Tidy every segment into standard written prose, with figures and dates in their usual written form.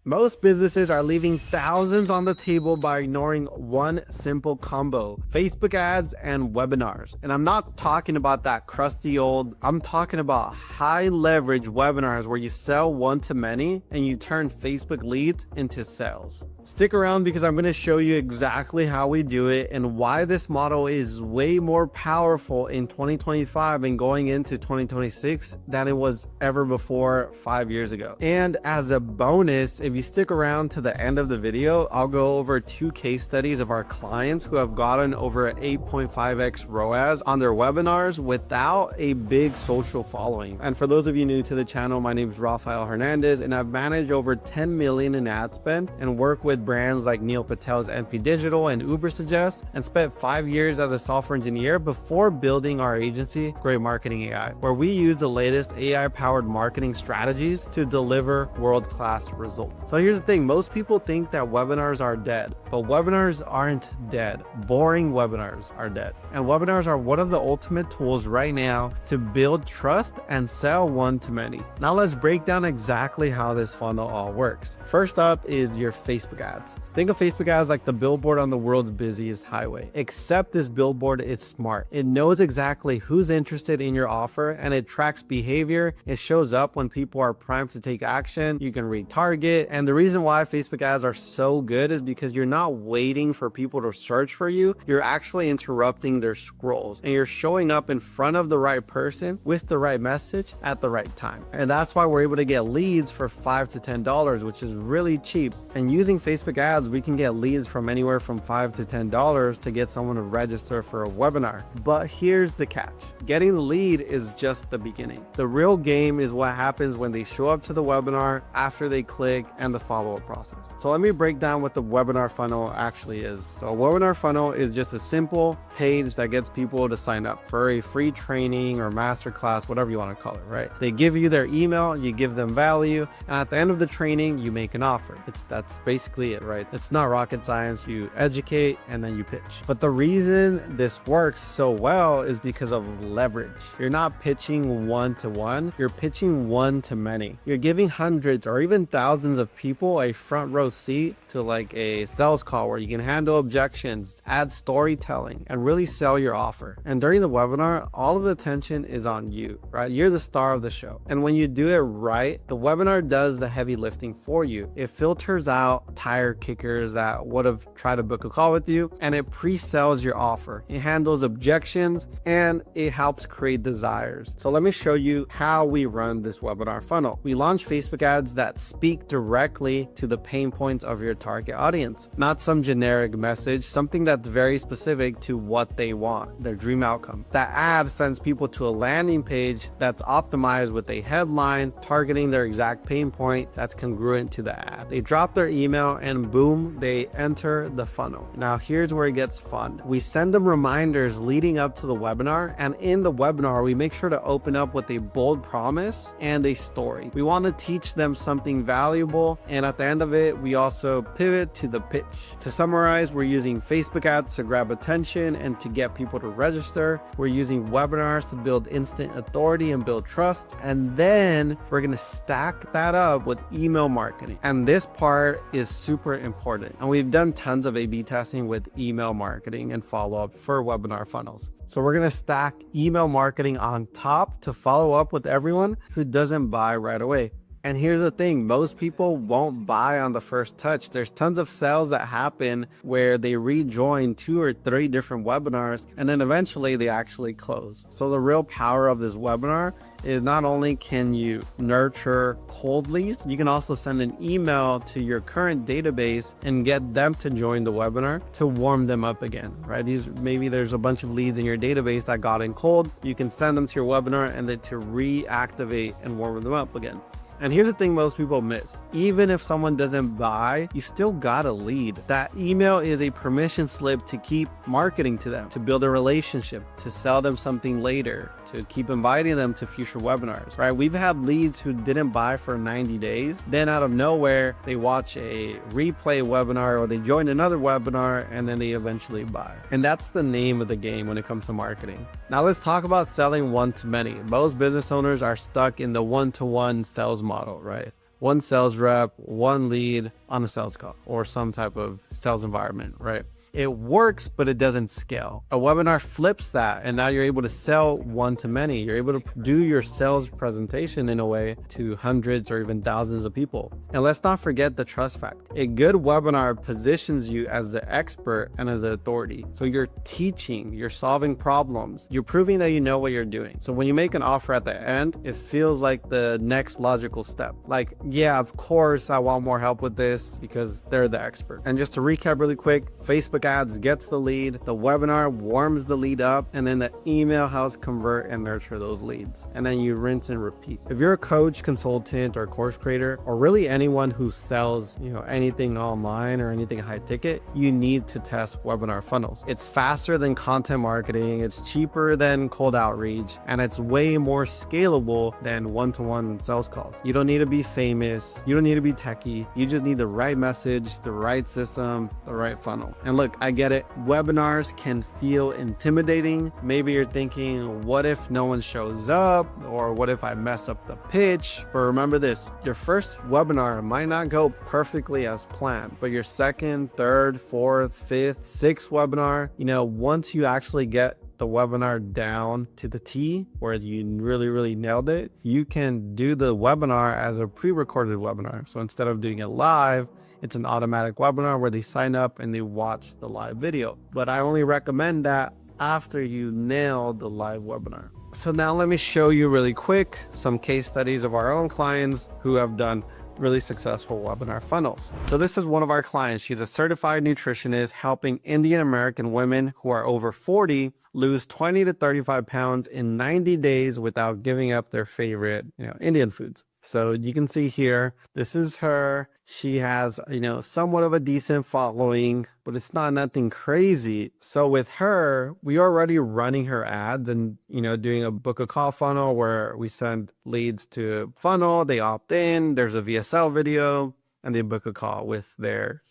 Most businesses are leaving thousands on the table by ignoring one simple combo: Facebook ads and webinars. And I'm not talking about that crusty old, I'm talking about high leverage webinars where you sell one to many and you turn Facebook leads into sales. Stick around because I'm going to show you exactly how we do it and why this model is way more powerful in 2025 and going into 2026 than it was ever before 5 years ago. And as a bonus, if you stick around to the end of the video, I'll go over 2 case studies of our clients who have gotten over 8.5x ROAS on their webinars without a big social following. And for those of you new to the channel, my name is Rafael Hernandez and I've managed over 10 million in ad spend and work with brands like Patel's NP Digital and Ubersuggest, and spent 5 years as a software engineer before building our agency, Great Marketing AI, where we use the latest AI-powered marketing strategies to deliver world-class results. So here's the thing, most people think that webinars are dead, but webinars aren't dead. Boring webinars are dead. And webinars are one of the ultimate tools right now to build trust and sell one to many. Now let's break down exactly how this funnel all works. First up is your Facebook ads. Think of Facebook ads like the billboard on the world's busiest highway, except this billboard is smart. It knows exactly who's interested in your offer and it tracks behavior. It shows up when people are primed to take action. You can retarget. And the reason why Facebook ads are so good is because you're not waiting for people to search for you. You're actually interrupting their scrolls and you're showing up in front of the right person with the right message at the right time. And that's why we're able to get leads for $5 to $10, which is really cheap. And using Facebook ads, we can get leads from anywhere from $5 to $10 to get someone to register for a webinar. But here's the catch. Getting the lead is just the beginning. The real game is what happens when they show up to the webinar, after they click, and the follow-up process. So let me break down what the webinar funnel actually is. So a webinar funnel is just a simple page that gets people to sign up for a free training or masterclass, whatever you want to call it, right? They give you their email, you give them value, and at the end of the training, you make an offer. That's basically it, right? It's not rocket science. You educate and then you pitch. But the reason this works so well is because of leverage. You're not pitching one-to-one, you're pitching one to many. You're giving hundreds or even thousands of people a front row seat to like a sales call where you can handle objections, add storytelling, and really sell your offer. And during the webinar, all of the attention is on you, right? You're the star of the show. And when you do it right, the webinar does the heavy lifting for you. It filters out tire kickers that would have tried to book a call with you, and it pre-sells your offer. It handles objections and it helps create desires. So let me show you how we run this webinar funnel. We launch Facebook ads that speak directly to the pain points of your target audience, not some generic message, something that's very specific to what they want, their dream outcome. That ad sends people to a landing page that's optimized with a headline targeting their exact pain point that's congruent to the ad. They drop their email and boom, they enter the funnel. Now here's where it gets fun. We send them reminders leading up to the webinar, and in the webinar, we make sure to open up with a bold promise and a story. We want to teach them something valuable, and at the end of it, we also pivot to the pitch. To summarize, we're using Facebook ads to grab attention and to get people to register. We're using webinars to build instant authority and build trust. And then we're going to stack that up with email marketing. And this part is super important. And we've done tons of A/B testing with email marketing and follow-up for webinar funnels. So we're going to stack email marketing on top to follow up with everyone who doesn't buy right away. And here's the thing, most people won't buy on the first touch. There's tons of sales that happen where they rejoin 2 or 3 different webinars and then eventually they actually close. So the real power of this webinar is not only can you nurture cold leads, you can also send an email to your current database and get them to join the webinar to warm them up again, right? Maybe there's a bunch of leads in your database that got in cold. You can send them to your webinar and then to reactivate and warm them up again. And here's the thing most people miss. Even if someone doesn't buy, you still got a lead. That email is a permission slip to keep marketing to them, to build a relationship, to sell them something later, to keep inviting them to future webinars, right? We've had leads who didn't buy for 90 days. Then out of nowhere, they watch a replay webinar or they join another webinar and then they eventually buy. And that's the name of the game when it comes to marketing. Now let's talk about selling one to many. Most business owners are stuck in the one-to-one sales model, right? one sales rep, one lead on a sales call or some type of sales environment, right? It works, but it doesn't scale. A webinar flips that, and now you're able to sell one to many. You're able to do your sales presentation in a way to hundreds or even thousands of people. And let's not forget the trust factor. A good webinar positions you as the expert and as the authority. So you're teaching, you're solving problems, you're proving that you know what you're doing. So when you make an offer at the end, it feels like the next logical step. Like, yeah, of course, I want more help with this because they're the expert. And just to recap really quick, Facebook ads gets the lead, the webinar warms the lead up, and then the email helps convert and nurture those leads. And then you rinse and repeat. If you're a coach, consultant, or course creator, or really anyone who sells, anything online or anything high ticket, you need to test webinar funnels. It's faster than content marketing, it's cheaper than cold outreach, and it's way more scalable than one-to-one sales calls. You don't need to be famous, you don't need to be techie, you just need the right message, the right system, the right funnel. And look, I get it. Webinars can feel intimidating. Maybe you're thinking, what if no one shows up? Or what if I mess up the pitch? But remember this, your first webinar might not go perfectly as planned, but your second, third, fourth, fifth, sixth webinar, once you actually get the webinar down to the T where you really nailed it, you can do the webinar as a pre-recorded webinar. So instead of doing it live, it's an automatic webinar where they sign up and they watch the live video. But I only recommend that after you nail the live webinar. So now let me show you really quick some case studies of our own clients who have done really successful webinar funnels. So this is one of our clients. She's a certified nutritionist helping Indian American women who are over 40 lose 20 to 35 pounds in 90 days without giving up their favorite, Indian foods. So you can see here, this is her. She has, somewhat of a decent following, but it's not nothing crazy. So with her, we are already running her ads and, doing a book a call funnel where we send leads to funnel, they opt in, there's a VSL video, and they book a call with her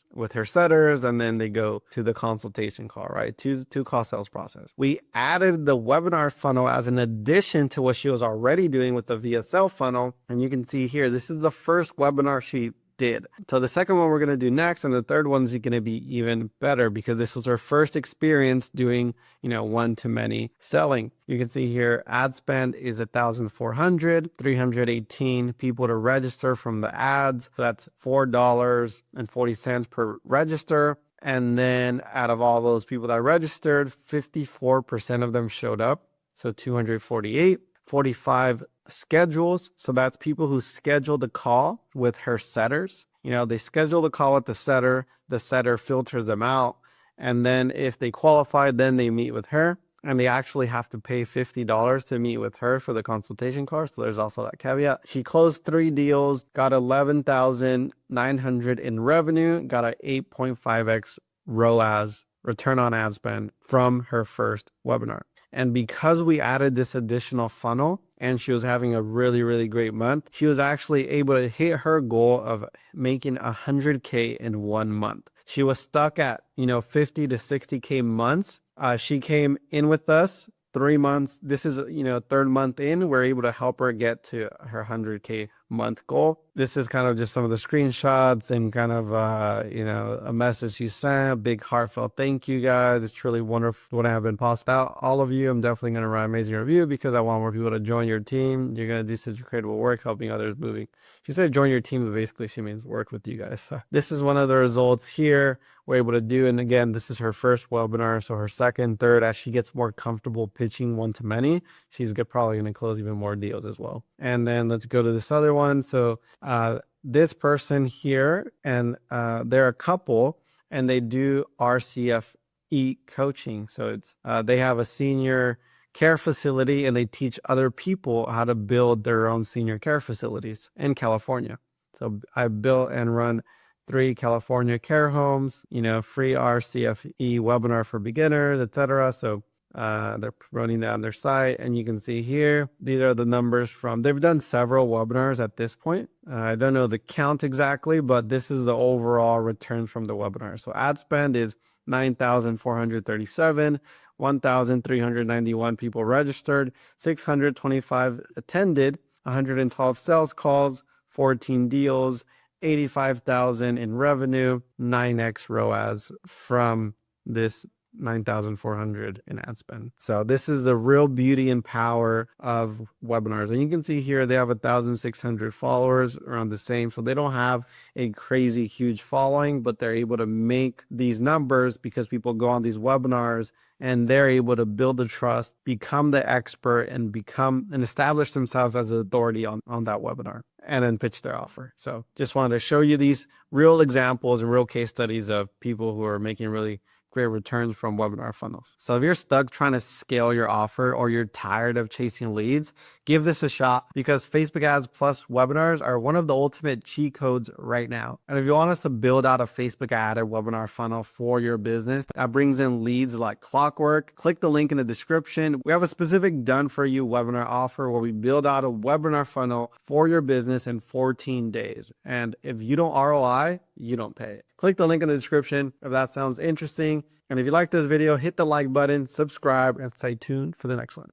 setters, and then they go to the consultation call, right? Two call sales process. We added the webinar funnel as an addition to what she was already doing with the VSL funnel. And you can see here, this is the first webinar she did. So the second one we're going to do next, and the third one is going to be even better because this was her first experience doing, one-to-many selling. You can see here, ad spend is 1,400, 318 people to register from the ads. So that's $4.40 per register. And then out of all those people that registered, 54% of them showed up. So 248, 45 schedules. So that's people who schedule the call with her setters. They schedule the call with the setter filters them out. And then if they qualify, then they meet with her. And they actually have to pay $50 to meet with her for the consultation course. So there's also that caveat. She closed 3 deals, got 11,900 in revenue, got an 8.5x ROAS, return on ad spend, from her first webinar. And because we added this additional funnel and she was having a really great month, she was actually able to hit her goal of making 100K in 1 month. She was stuck at, 50 to 60K months. She came in with us 3 months. This is, third month in, we're able to help her get to her 100K month goal. This is kind of just some of the screenshots and kind of, a message she sent. A big heartfelt thank you, guys. It's truly wonderful what I have been possible. Out all of you, I'm definitely going to write an amazing review because I want more people to join your team. You're going to do such incredible work helping others moving. She said join your team, but basically she means work with you guys. So this is one of the results here we're able to do. And again, this is her first webinar. So her second, third, as she gets more comfortable pitching one-to-many, she's probably going to close even more deals as well. And then let's go to this other one. So this person here, and they're a couple, and they do RCFE coaching. So it's they have a senior care facility and they teach other people how to build their own senior care facilities in California. So I built and run 3 California care homes, free RCFE webinar for beginners, etc. So they're promoting that on their site, and you can see here, these are the numbers they've done several webinars at this point. I don't know the count exactly, but this is the overall return from the webinar. So ad spend is 9,437, 1,391 people registered, 625 attended, 112 sales calls, 14 deals, 85,000 in revenue, 9x ROAS from this 9,400 in ad spend. So this is the real beauty and power of webinars. And you can see here they have 1,600 followers, around the same. So they don't have a crazy huge following, but they're able to make these numbers because people go on these webinars and they're able to build the trust, become the expert, and establish themselves as an authority on that webinar, and then pitch their offer. So just wanted to show you these real examples and real case studies of people who are making really great returns from webinar funnels. So if you're stuck trying to scale your offer, or you're tired of chasing leads, give this a shot, because Facebook ads plus webinars are one of the ultimate cheat codes right now. And if you want us to build out a Facebook ad or webinar funnel for your business that brings in leads like clockwork, click the link in the description. We have a specific done for you webinar offer where we build out a webinar funnel for your business in 14 days. And if you don't ROI, you don't pay it. Click the link in the description if that sounds interesting. And if you like this video, hit the like button, subscribe, and stay tuned for the next one.